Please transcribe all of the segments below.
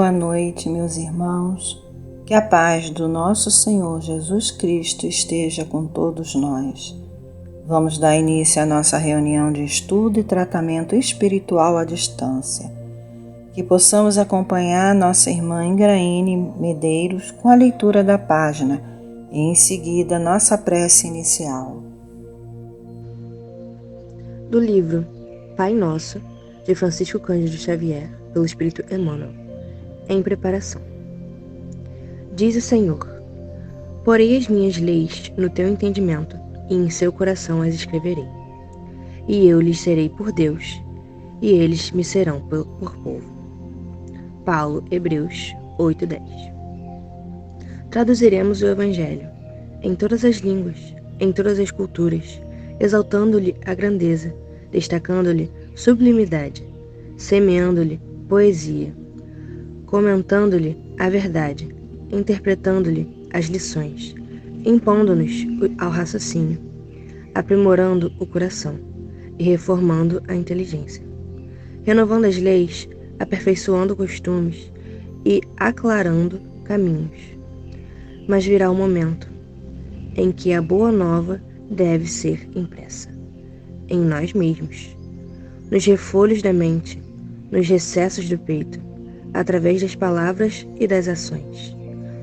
boa noite, meus irmãos. Que a paz do nosso Senhor Jesus Cristo esteja com todos nós. Vamos dar início à nossa reunião de estudo e tratamento espiritual à distância. Que possamos acompanhar nossa irmã Ingraine Medeiros com a leitura da página e em seguida nossa prece inicial. Do livro Pai Nosso, de Francisco Cândido Xavier, pelo Espírito Emmanuel, em preparação. Diz o Senhor: porei as minhas leis no teu entendimento, e em seu coração as escreverei. E eu lhes serei por Deus, e eles me serão por povo. Paulo, Hebreus 8:10. Traduziremos o Evangelho em todas as línguas, em todas as culturas, exaltando-lhe a grandeza, destacando-lhe sublimidade, semeando-lhe poesia, comentando-lhe a verdade, interpretando-lhe as lições, impondo-nos ao raciocínio, aprimorando o coração e reformando a inteligência, renovando as leis, aperfeiçoando costumes e aclarando caminhos. Mas virá o momento em que a boa nova deve ser impressa em nós mesmos, nos refolhos da mente, nos recessos do peito, através das palavras e das ações,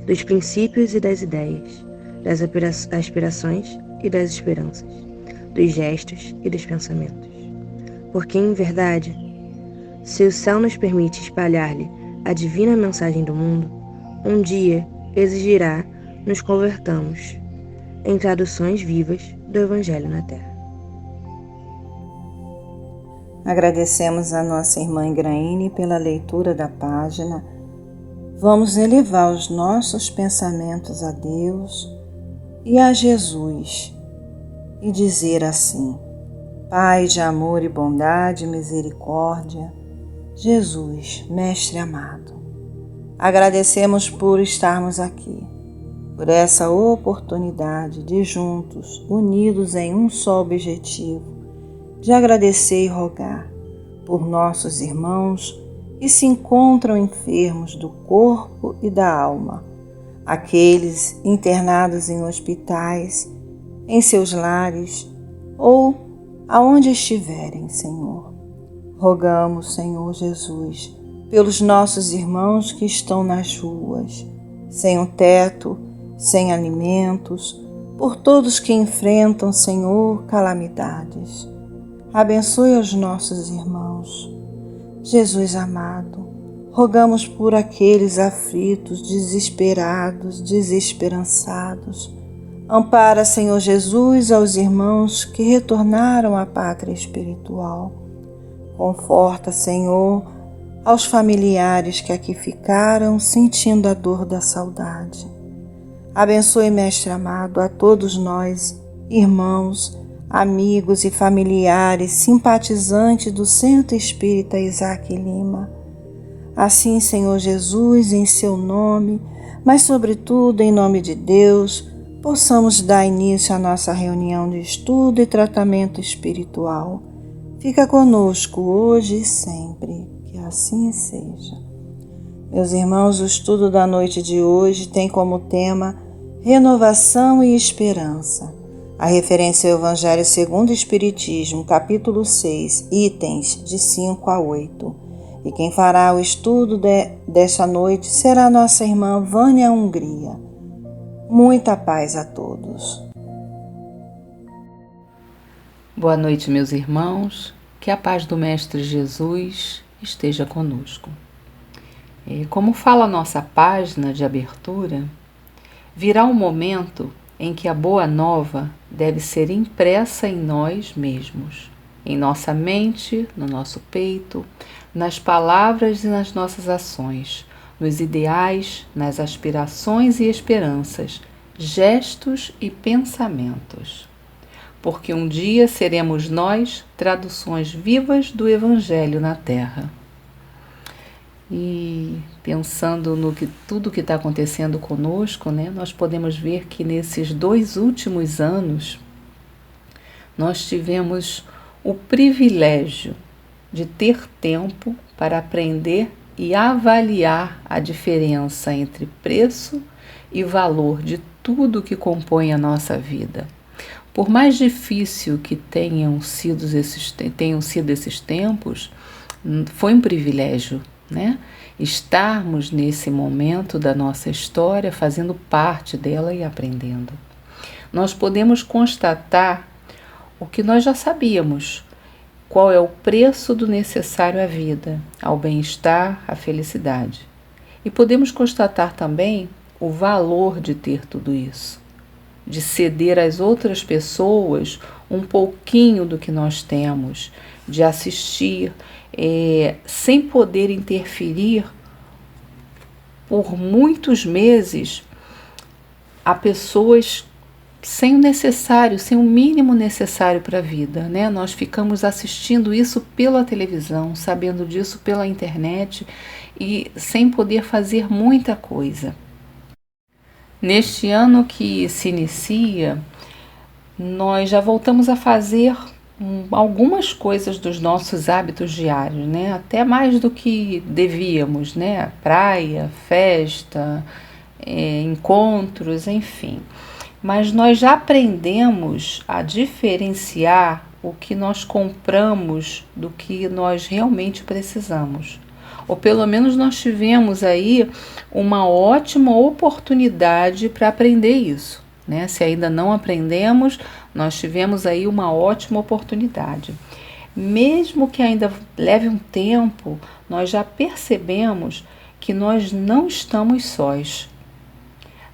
dos princípios e das ideias, das aspirações e das esperanças, dos gestos e dos pensamentos. Porque, em verdade, se o céu nos permite espalhar-lhe a divina mensagem do mundo, um dia exigirá nos convertamos em traduções vivas do Evangelho na Terra. Agradecemos a nossa irmã Ingraine pela leitura da página. Vamos elevar os nossos pensamentos a Deus e a Jesus e dizer assim: Pai de amor e bondade e misericórdia, Jesus, Mestre amado, agradecemos por estarmos aqui, por essa oportunidade de juntos, unidos em um só objetivo, de agradecer e rogar por nossos irmãos que se encontram enfermos do corpo e da alma, aqueles internados em hospitais, em seus lares ou aonde estiverem, Senhor. Rogamos, Senhor Jesus, pelos nossos irmãos que estão nas ruas, sem um teto, sem alimentos, por todos que enfrentam, Senhor, calamidades. Abençoe os nossos irmãos. Jesus amado, rogamos por aqueles aflitos, desesperados, desesperançados. Ampara, Senhor Jesus, aos irmãos que retornaram à pátria espiritual. Conforta, Senhor, aos familiares que aqui ficaram sentindo a dor da saudade. Abençoe, Mestre amado, a todos nós, irmãos, amigos e familiares simpatizantes do Centro Espírita Isaac Lima. Assim, Senhor Jesus, em seu nome, mas sobretudo em nome de Deus, possamos dar início à nossa reunião de estudo e tratamento espiritual. Fica conosco hoje e sempre, que assim seja. Meus irmãos, o estudo da noite de hoje tem como tema renovação e esperança. A referência ao Evangelho segundo o Espiritismo, capítulo 6, itens de 5 a 8. E quem fará o estudo desta noite será nossa irmã Vânia Hungria. Muita paz a todos. Boa noite, meus irmãos. Que a paz do Mestre Jesus esteja conosco. Como fala a nossa página de abertura, virá um momento em que a boa nova deve ser impressa em nós mesmos, em nossa mente, no nosso peito, nas palavras e nas nossas ações, nos ideais, nas aspirações e esperanças, gestos e pensamentos. Porque um dia seremos nós traduções vivas do Evangelho na Terra. E pensando no que tudo que está acontecendo conosco, nós podemos ver que nesses 2 últimos anos nós tivemos o privilégio de ter tempo para aprender e avaliar a diferença entre preço e valor de tudo que compõe a nossa vida. Por mais difícil que tenham sido esses tempos, foi um privilégio, né? Estarmos nesse momento da nossa história, fazendo parte dela e aprendendo. Nós podemos constatar o que nós já sabíamos: qual é o preço do necessário à vida, ao bem-estar, à felicidade. E podemos constatar também o valor de ter tudo isso, de ceder às outras pessoas um pouquinho do que nós temos, de assistir, sem poder interferir por muitos meses a pessoas sem o necessário, sem o mínimo necessário para a vida, né? Nós ficamos assistindo isso pela televisão, sabendo disso pela internet e sem poder fazer muita coisa. Neste ano que se inicia, nós já voltamos a fazer algumas coisas dos nossos hábitos diários, né? Até mais do que devíamos, né? Praia, festa, encontros, enfim. Mas nós já aprendemos a diferenciar o que nós compramos do que nós realmente precisamos. Ou pelo menos nós tivemos aí uma ótima oportunidade para aprender isso, né? Se ainda não aprendemos, nós tivemos aí uma ótima oportunidade. Mesmo que ainda leve um tempo, nós já percebemos que nós não estamos sós.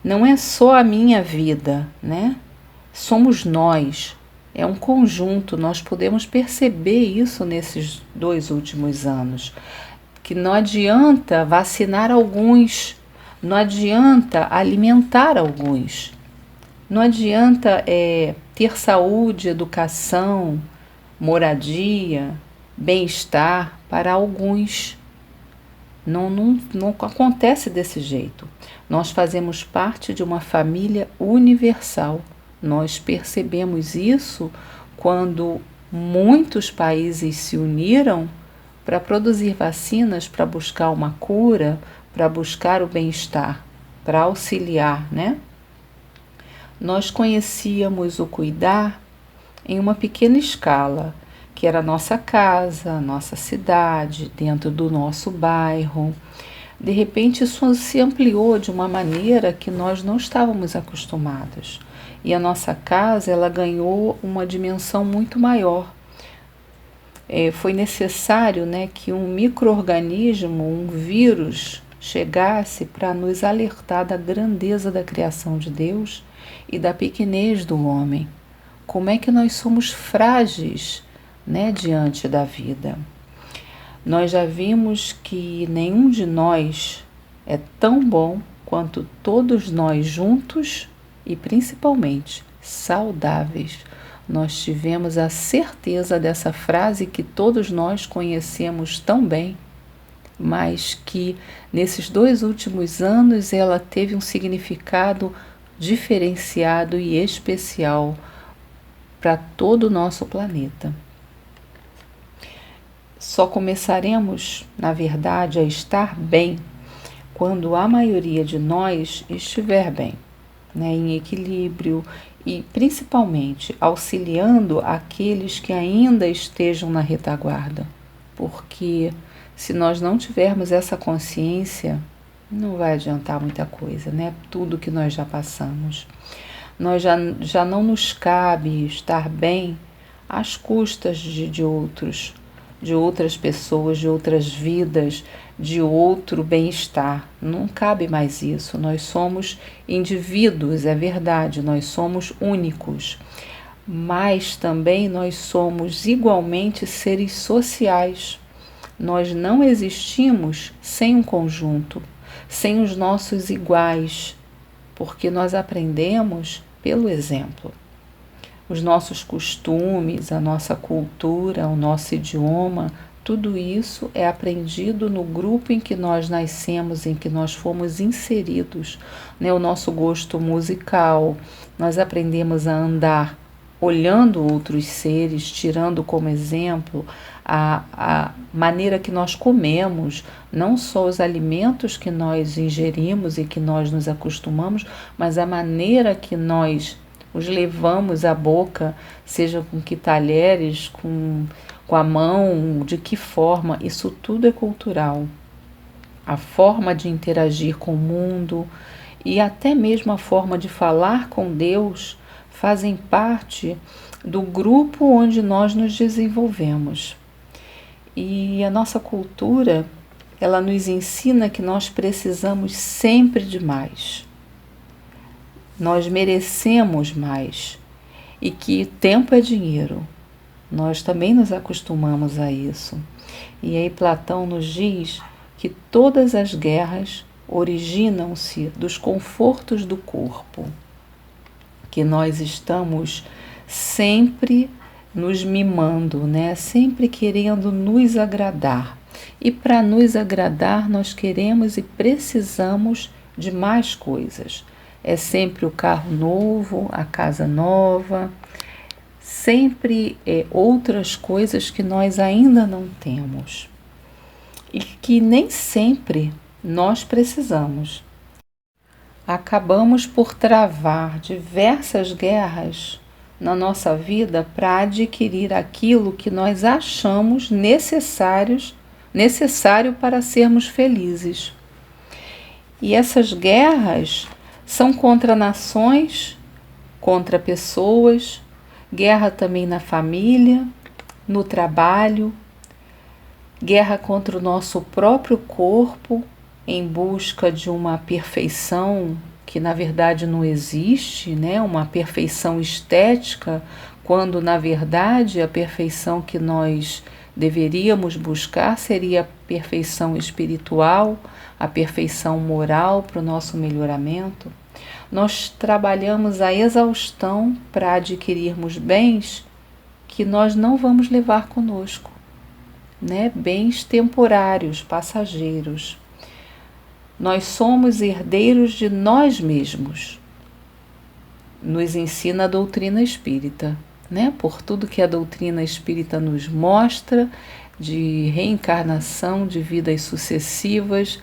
Não é só a minha vida, né? Somos nós. É um conjunto, nós podemos perceber isso nesses 2 últimos anos. Que não adianta vacinar alguns, não adianta alimentar alguns, não adianta ter saúde, educação, moradia, bem-estar para alguns. Não acontece desse jeito. Nós fazemos parte de uma família universal. Nós percebemos isso quando muitos países se uniram para produzir vacinas, para buscar uma cura, para buscar o bem-estar, para auxiliar, né? Nós conhecíamos o cuidar em uma pequena escala, que era a nossa casa, a nossa cidade, dentro do nosso bairro. De repente isso se ampliou de uma maneira que nós não estávamos acostumados. E a nossa casa, ela ganhou uma dimensão muito maior. Foi necessário, né, que um micro-organismo, um vírus, chegasse para nos alertar da grandeza da criação de Deus e da pequenez do homem. Como é que nós somos frágeis, né, diante da vida. Nós já vimos que nenhum de nós é tão bom quanto todos nós juntos e principalmente saudáveis. Nós tivemos a certeza dessa frase que todos nós conhecemos tão bem, mas que nesses 2 últimos anos ela teve um significado diferenciado e especial para todo o nosso planeta. Só começaremos, na verdade, a estar bem quando a maioria de nós estiver bem, né, em equilíbrio e principalmente auxiliando aqueles que ainda estejam na retaguarda. Porque se nós não tivermos essa consciência, não vai adiantar muita coisa, né? Tudo que nós já passamos. Nós já não nos cabe estar bem às custas de outras pessoas, de outras vidas, de outro bem-estar. Não cabe mais isso. Nós somos indivíduos, é verdade, nós somos únicos, mas também nós somos igualmente seres sociais. Nós não existimos sem um conjunto, sem os nossos iguais, porque nós aprendemos pelo exemplo. Os nossos costumes, a nossa cultura, o nosso idioma, tudo isso é aprendido no grupo em que nós nascemos, em que nós fomos inseridos, né? O nosso gosto musical, nós aprendemos a andar olhando outros seres, tirando como exemplo a maneira que nós comemos, não só os alimentos que nós ingerimos e que nós nos acostumamos, mas a maneira que nós os levamos à boca, seja com que talheres, com a mão, de que forma, isso tudo é cultural. A forma de interagir com o mundo e até mesmo a forma de falar com Deus fazem parte do grupo onde nós nos desenvolvemos. E a nossa cultura, ela nos ensina que nós precisamos sempre de mais. Nós merecemos mais e que tempo é dinheiro. Nós também nos acostumamos a isso. E aí Platão nos diz que todas as guerras originam-se dos confortos do corpo, que nós estamos sempre nos mimando, né? Sempre querendo nos agradar. E para nos agradar, nós queremos e precisamos de mais coisas. É sempre o carro novo, a casa nova, sempre outras coisas que nós ainda não temos e que nem sempre nós precisamos. Acabamos por travar diversas guerras na nossa vida para adquirir aquilo que nós achamos necessário para sermos felizes. E essas guerras são contra nações, contra pessoas, guerra também na família, no trabalho, guerra contra o nosso próprio corpo, em busca de uma perfeição que na verdade não existe, né? Uma perfeição estética, quando na verdade a perfeição que nós deveríamos buscar seria a perfeição espiritual, a perfeição moral para o nosso melhoramento. Nós trabalhamos a exaustão para adquirirmos bens que nós não vamos levar conosco, né? Bens temporários, passageiros. Nós somos herdeiros de nós mesmos, nos ensina a doutrina espírita, né? Por tudo que a doutrina espírita nos mostra de reencarnação, de vidas sucessivas,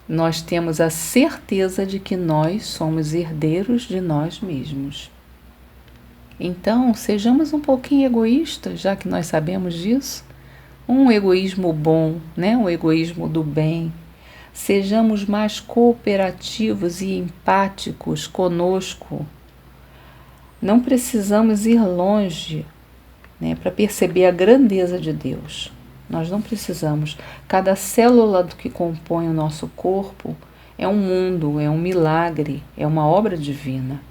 nós temos a certeza de que nós somos herdeiros de nós mesmos. Então, sejamos um pouquinho egoístas, já que nós sabemos disso. Um egoísmo bom, né? Um egoísmo do bem. Sejamos mais cooperativos e empáticos conosco. Não precisamos ir longe, né, para perceber a grandeza de Deus. Nós não precisamos. Cada célula do que compõe o nosso corpo é um mundo, é um milagre, é uma obra divina.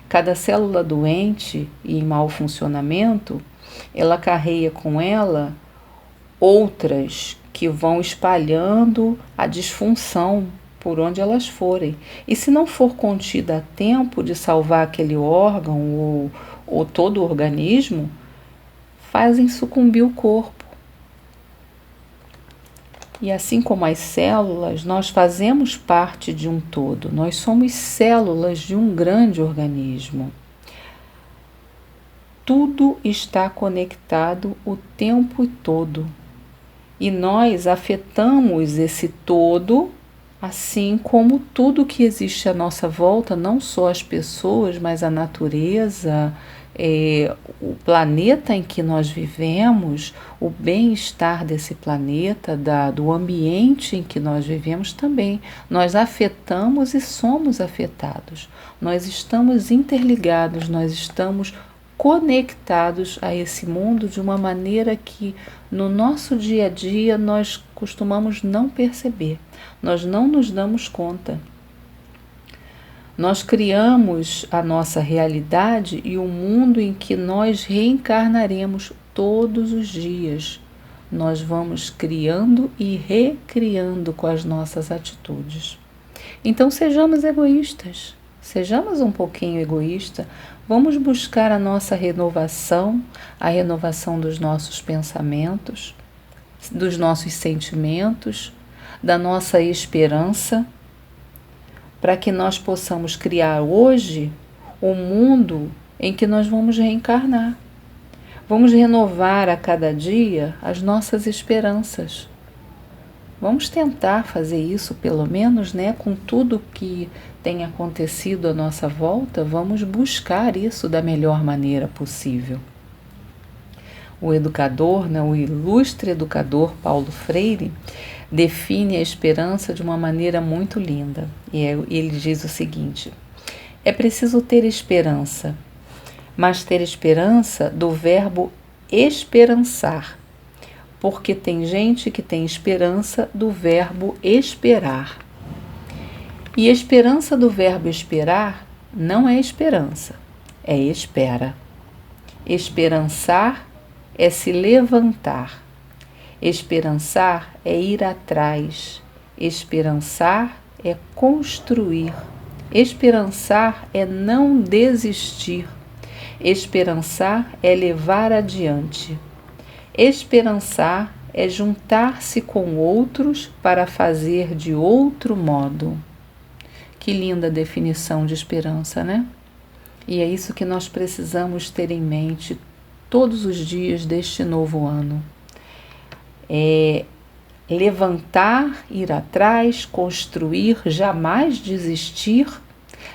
Cada célula doente e em mau funcionamento, ela carrega com ela outras que vão espalhando a disfunção por onde elas forem. E se não for contida a tempo de salvar aquele órgão ou todo o organismo, fazem sucumbir o corpo. E assim como as células, nós fazemos parte de um todo. Nós somos células de um grande organismo. Tudo está conectado o tempo todo. E nós afetamos esse todo, assim como tudo que existe à nossa volta, não só as pessoas, mas a natureza, o planeta em que nós vivemos, o bem-estar desse planeta, do ambiente em que nós vivemos também. Nós afetamos e somos afetados. Nós estamos interligados, nós estamos conectados a esse mundo de uma maneira que no nosso dia a dia nós costumamos não perceber, nós não nos damos conta. Nós criamos a nossa realidade e o mundo em que nós reencarnaremos todos os dias. Nós vamos criando e recriando com as nossas atitudes. Então sejamos egoístas, sejamos um pouquinho egoístas. Vamos buscar a nossa renovação, a renovação dos nossos pensamentos, dos nossos sentimentos, da nossa esperança, para que nós possamos criar hoje o mundo em que nós vamos reencarnar. Vamos renovar a cada dia as nossas esperanças. Vamos tentar fazer isso, pelo menos, né, com tudo que tem acontecido à nossa volta, vamos buscar isso da melhor maneira possível. O educador, né, o ilustre educador Paulo Freire, define a esperança de uma maneira muito linda. E ele diz o seguinte: é preciso ter esperança, mas ter esperança do verbo esperançar, porque tem gente que tem esperança do verbo esperar. E esperança do verbo esperar não é esperança, é espera. Esperançar é se levantar. Esperançar é ir atrás. Esperançar é construir. Esperançar é não desistir. Esperançar é levar adiante. Esperançar é juntar-se com outros para fazer de outro modo. Que linda definição de esperança, né? E é isso que nós precisamos ter em mente todos os dias deste novo ano. É levantar, ir atrás, construir, jamais desistir,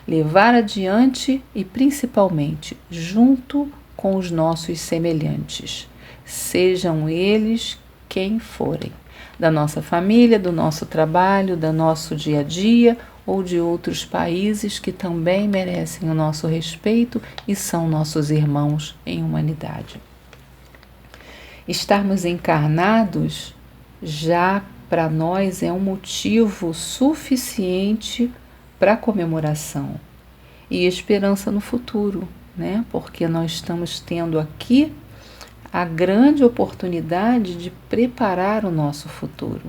levar adiante e, principalmente, junto com os nossos semelhantes, sejam eles quem forem, da nossa família, do nosso trabalho, do nosso dia a dia ou de outros países que também merecem o nosso respeito e são nossos irmãos em humanidade. Estarmos encarnados já para nós é um motivo suficiente para comemoração e esperança no futuro, né? Porque nós estamos tendo aqui a grande oportunidade de preparar o nosso futuro.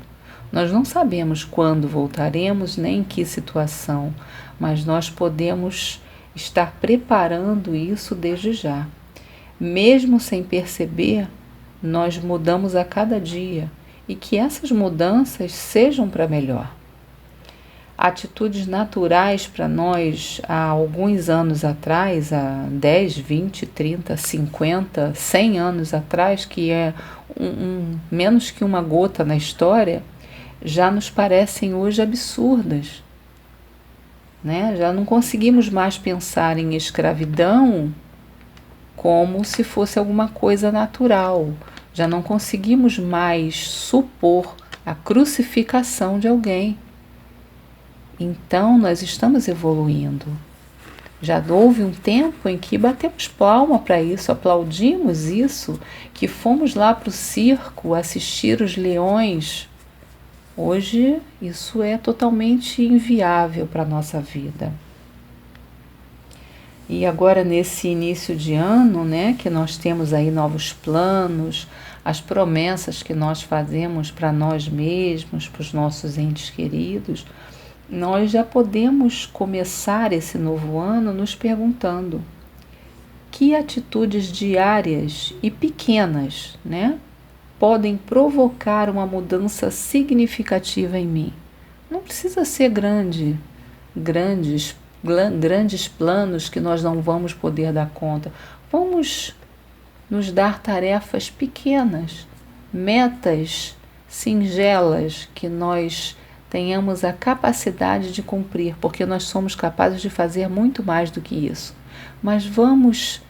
Nós não sabemos quando voltaremos, nem em que situação, mas nós podemos estar preparando isso desde já. Mesmo sem perceber, nós mudamos a cada dia e que essas mudanças sejam para melhor. Atitudes naturais para nós há alguns anos atrás, há 10, 20, 30, 50, 100 anos atrás, que é menos que uma gota na história, já nos parecem hoje absurdas, né? Já não conseguimos mais pensar em escravidão como se fosse alguma coisa natural. Já não conseguimos mais supor a crucificação de alguém. Então, nós estamos evoluindo. Já houve um tempo em que batemos palma para isso, aplaudimos isso, que fomos lá para o circo assistir os leões. Hoje, isso é totalmente inviável para a nossa vida. E agora, nesse início de ano, né, que nós temos aí novos planos, as promessas que nós fazemos para nós mesmos, para os nossos entes queridos, nós já podemos começar esse novo ano nos perguntando que atitudes diárias e pequenas, né, podem provocar uma mudança significativa em mim. Não precisa ser grandes planos que nós não vamos poder dar conta. Vamos nos dar tarefas pequenas, metas singelas que nós tenhamos a capacidade de cumprir, porque nós somos capazes de fazer muito mais do que isso. Mas vamos,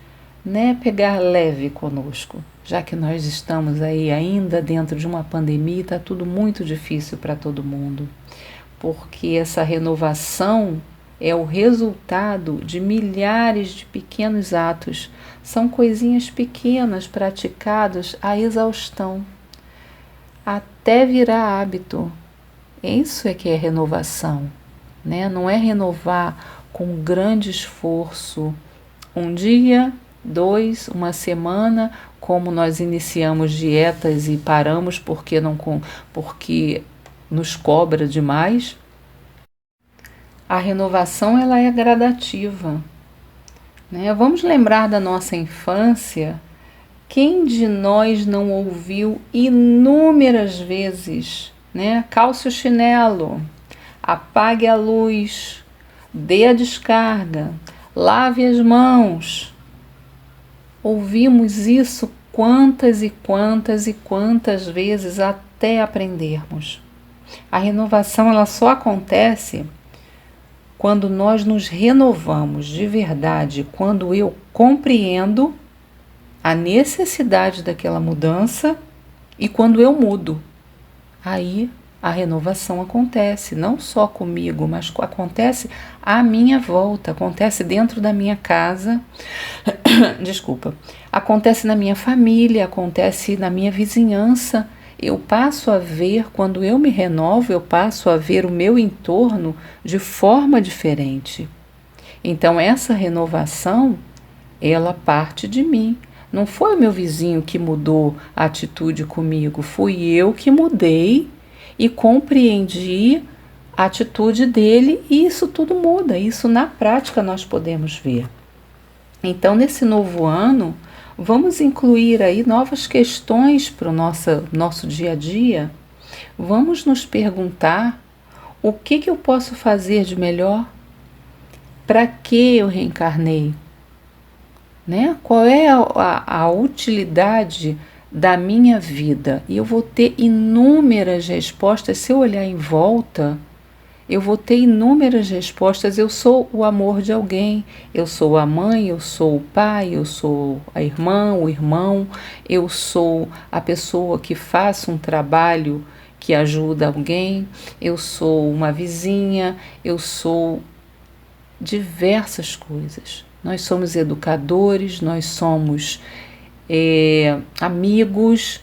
né, pegar leve conosco, já que nós estamos aí ainda dentro de uma pandemia e está tudo muito difícil para todo mundo, porque essa renovação é o resultado de milhares de pequenos atos, são coisinhas pequenas praticadas à exaustão, até virar hábito. Isso é que é renovação, né? Não é renovar com grande esforço, um dia, 2, uma semana, como nós iniciamos dietas e paramos porque nos cobra demais. A renovação ela é gradativa, né? Vamos lembrar da nossa infância. Quem de nós não ouviu inúmeras vezes, né? Calce o chinelo, apague a luz, dê a descarga, lave as mãos, ouvimos isso quantas e quantas e quantas vezes até aprendermos. A renovação ela só acontece quando nós nos renovamos de verdade, quando eu compreendo a necessidade daquela mudança e quando eu mudo. Aí a renovação acontece, não só comigo, mas acontece à minha volta, acontece dentro da minha casa, desculpa, acontece na minha família, acontece na minha vizinhança. Eu passo a ver, quando eu me renovo, eu passo a ver o meu entorno de forma diferente. Então essa renovação, ela parte de mim. Não foi o meu vizinho que mudou a atitude comigo, fui eu que mudei e compreendi a atitude dele, e isso tudo muda, isso na prática nós podemos ver. Então, nesse novo ano, vamos incluir aí novas questões para o nosso dia a dia. Vamos nos perguntar o que eu posso fazer de melhor? Para que eu reencarnei? Né? Qual é a utilidade da minha vida? E eu vou ter inúmeras respostas. Se eu olhar em volta, eu vou ter inúmeras respostas. Eu sou o amor de alguém, eu sou a mãe, eu sou o pai, eu sou a irmã, o irmão, eu sou a pessoa que faz um trabalho que ajuda alguém, eu sou uma vizinha, eu sou diversas coisas. Nós somos educadores, nós somos amigos,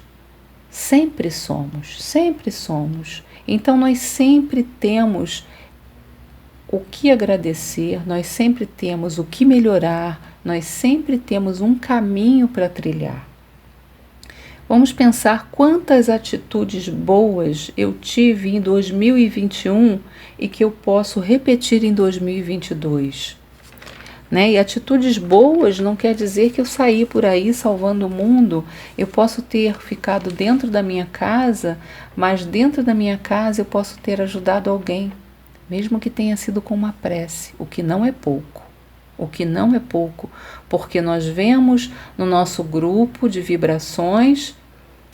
sempre somos, sempre somos. Então nós sempre temos o que agradecer, nós sempre temos o que melhorar, nós sempre temos um caminho para trilhar. Vamos pensar quantas atitudes boas eu tive em 2021 e que eu posso repetir em 2022. Né? E atitudes boas não quer dizer que eu saí por aí salvando o mundo. Eu posso ter ficado dentro da minha casa, mas dentro da minha casa eu posso ter ajudado alguém, mesmo que tenha sido com uma prece, o que não é pouco. O que não é pouco, porque nós vemos no nosso grupo de vibrações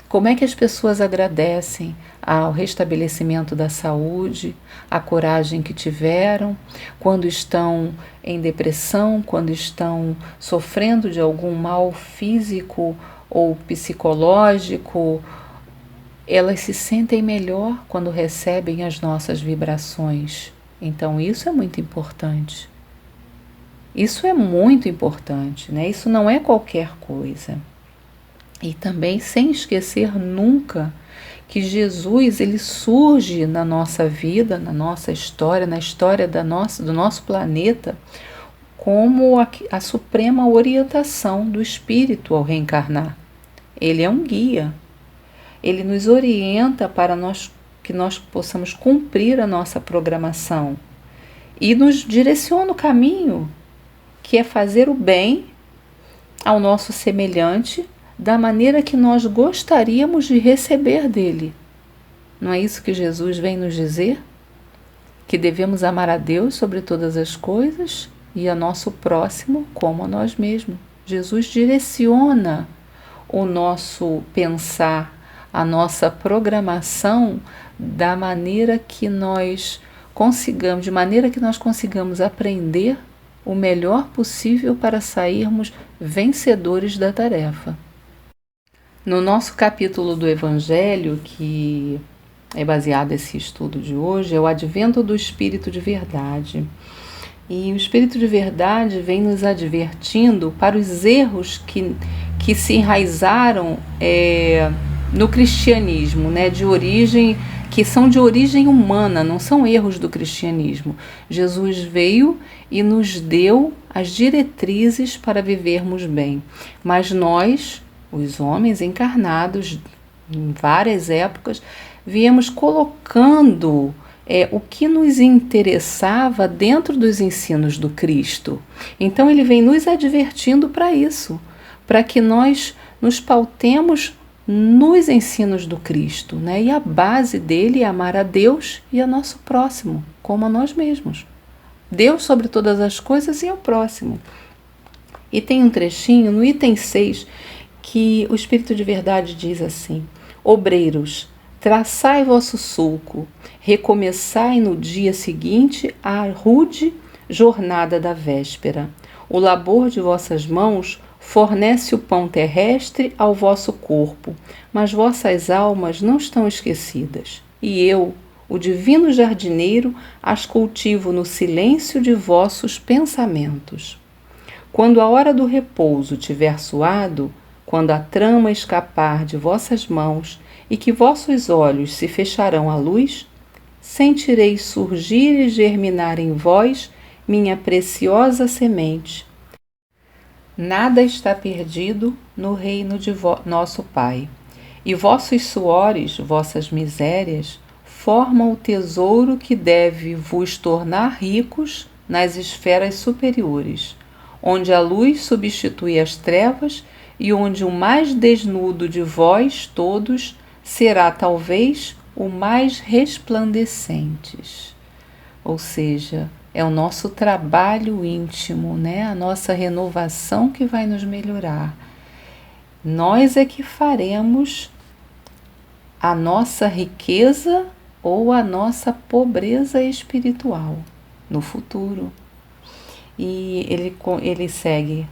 como é que as pessoas agradecem ao restabelecimento da saúde, a coragem que tiveram, quando estão em depressão, quando estão sofrendo de algum mal físico ou psicológico, elas se sentem melhor quando recebem as nossas vibrações. Então isso é muito importante. Isso é muito importante, né? Isso não é qualquer coisa. E também sem esquecer nunca que Jesus ele surge na nossa vida, na nossa história, na história do nosso planeta, como a suprema orientação do espírito ao reencarnar. Ele é um guia. Ele nos orienta para que nós possamos cumprir a nossa programação e nos direciona o caminho, que é fazer o bem ao nosso semelhante da maneira que nós gostaríamos de receber dele. Não é isso que Jesus vem nos dizer? Que devemos amar a Deus sobre todas as coisas e a nosso próximo como a nós mesmos. Jesus direciona o nosso pensar, a nossa programação da maneira que nós consigamos, de maneira que nós consigamos aprender o melhor possível para sairmos vencedores da tarefa. No nosso capítulo do Evangelho, que é baseado nesse estudo de hoje, é o advento do Espírito de Verdade. E o Espírito de Verdade vem nos advertindo para os erros que se enraizaram no cristianismo, né, que são de origem humana, não são erros do cristianismo. Jesus veio e nos deu as diretrizes para vivermos bem, mas nós, os homens encarnados em várias épocas, viemos colocando o que nos interessava dentro dos ensinos do Cristo. Então ele vem nos advertindo para isso, para que nós nos pautemos nos ensinos do Cristo, né? E a base dele é amar a Deus e a nosso próximo, como a nós mesmos. Deus sobre todas as coisas e ao próximo. E tem um trechinho no item 6 que o Espírito de Verdade diz assim: obreiros, traçai vosso sulco, recomeçai no dia seguinte a rude jornada da véspera. O labor de vossas mãos fornece o pão terrestre ao vosso corpo, mas vossas almas não estão esquecidas. E eu, o divino jardineiro, as cultivo no silêncio de vossos pensamentos. Quando a hora do repouso tiver soado, quando a trama escapar de vossas mãos e que vossos olhos se fecharão à luz, sentireis surgir e germinar em vós minha preciosa semente. Nada está perdido no reino de nosso Pai, e vossos suores, vossas misérias, formam o tesouro que deve vos tornar ricos nas esferas superiores, onde a luz substitui as trevas e onde o mais desnudo de vós todos será talvez o mais resplandecentes. Ou seja, é o nosso trabalho íntimo, né? A nossa renovação que vai nos melhorar. Nós é que faremos a nossa riqueza ou a nossa pobreza espiritual no futuro. E ele segue: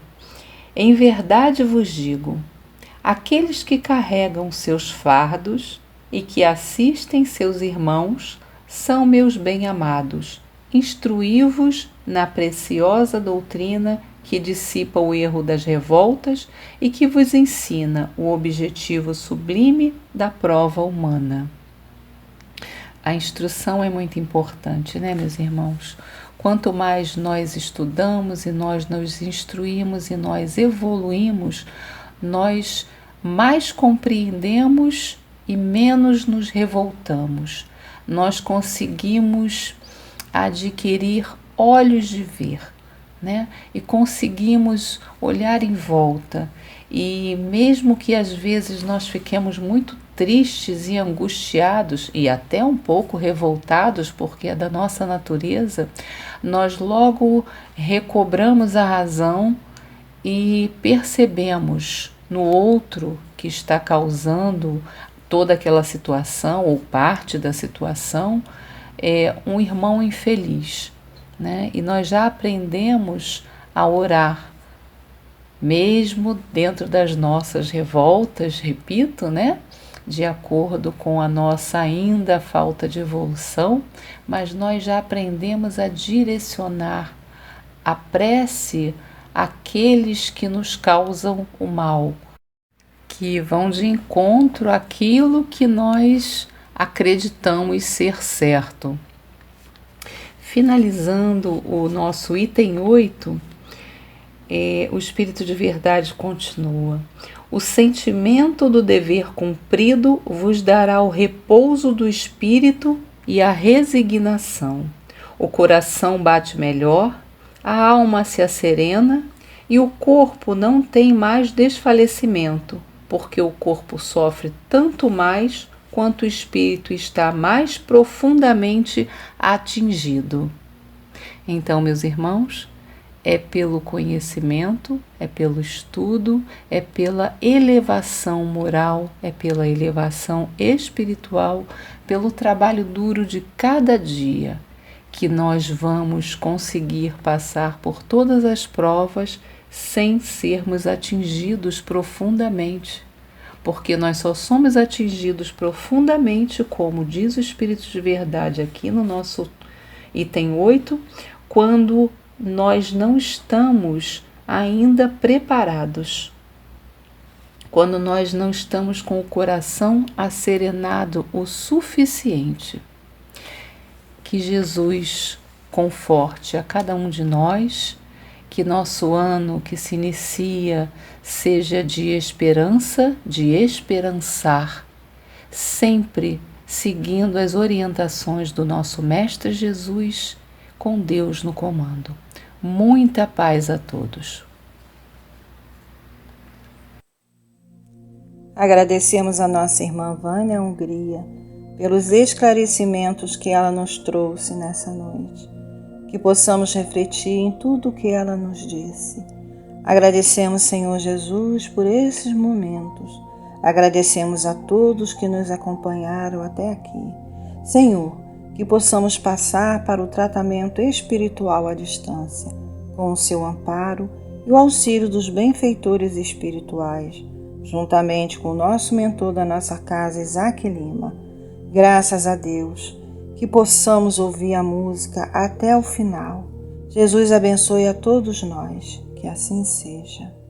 em verdade vos digo, aqueles que carregam seus fardos e que assistem seus irmãos são meus bem-amados. Instruí-vos na preciosa doutrina que dissipa o erro das revoltas e que vos ensina o objetivo sublime da prova humana. A instrução é muito importante, né, meus irmãos? Quanto mais nós estudamos e nós nos instruímos e nós evoluímos, nós mais compreendemos e menos nos revoltamos. Nós conseguimos adquirir olhos de ver, né? E conseguimos olhar em volta. E mesmo que às vezes nós fiquemos muito tristes e angustiados e até um pouco revoltados, porque é da nossa natureza, nós logo recobramos a razão e percebemos no outro que está causando toda aquela situação ou parte da situação um irmão infeliz, né? E nós já aprendemos a orar, mesmo dentro das nossas revoltas, repito, né? De acordo com a nossa ainda falta de evolução, mas nós já aprendemos a direcionar a prece àqueles que nos causam o mal, que vão de encontro àquilo que nós acreditamos ser certo. Finalizando o nosso item 8, o Espírito de Verdade continua: o sentimento do dever cumprido vos dará o repouso do espírito e a resignação. O coração bate melhor, a alma se asserena e o corpo não tem mais desfalecimento, porque o corpo sofre tanto mais quanto o espírito está mais profundamente atingido. Então, meus irmãos, é pelo conhecimento, é pelo estudo, é pela elevação moral, é pela elevação espiritual, pelo trabalho duro de cada dia, que nós vamos conseguir passar por todas as provas sem sermos atingidos profundamente. Porque nós só somos atingidos profundamente, como diz o Espírito de Verdade aqui no nosso item 8, quando nós não estamos ainda preparados, quando nós não estamos com o coração asserenado o suficiente. Que Jesus conforte a cada um de nós, que nosso ano que se inicia seja de esperança, de esperançar, sempre seguindo as orientações do nosso Mestre Jesus, com Deus no comando. Muita paz a todos. Agradecemos a nossa irmã Vânia Hungria pelos esclarecimentos que ela nos trouxe nessa noite. Que possamos refletir em tudo o que ela nos disse. Agradecemos, Senhor Jesus, por esses momentos. Agradecemos a todos que nos acompanharam até aqui. Senhor, que possamos passar para o tratamento espiritual à distância, com o seu amparo e o auxílio dos benfeitores espirituais, juntamente com o nosso mentor da nossa casa, Isaac Lima. Graças a Deus, que possamos ouvir a música até o final. Jesus abençoe a todos nós, que assim seja.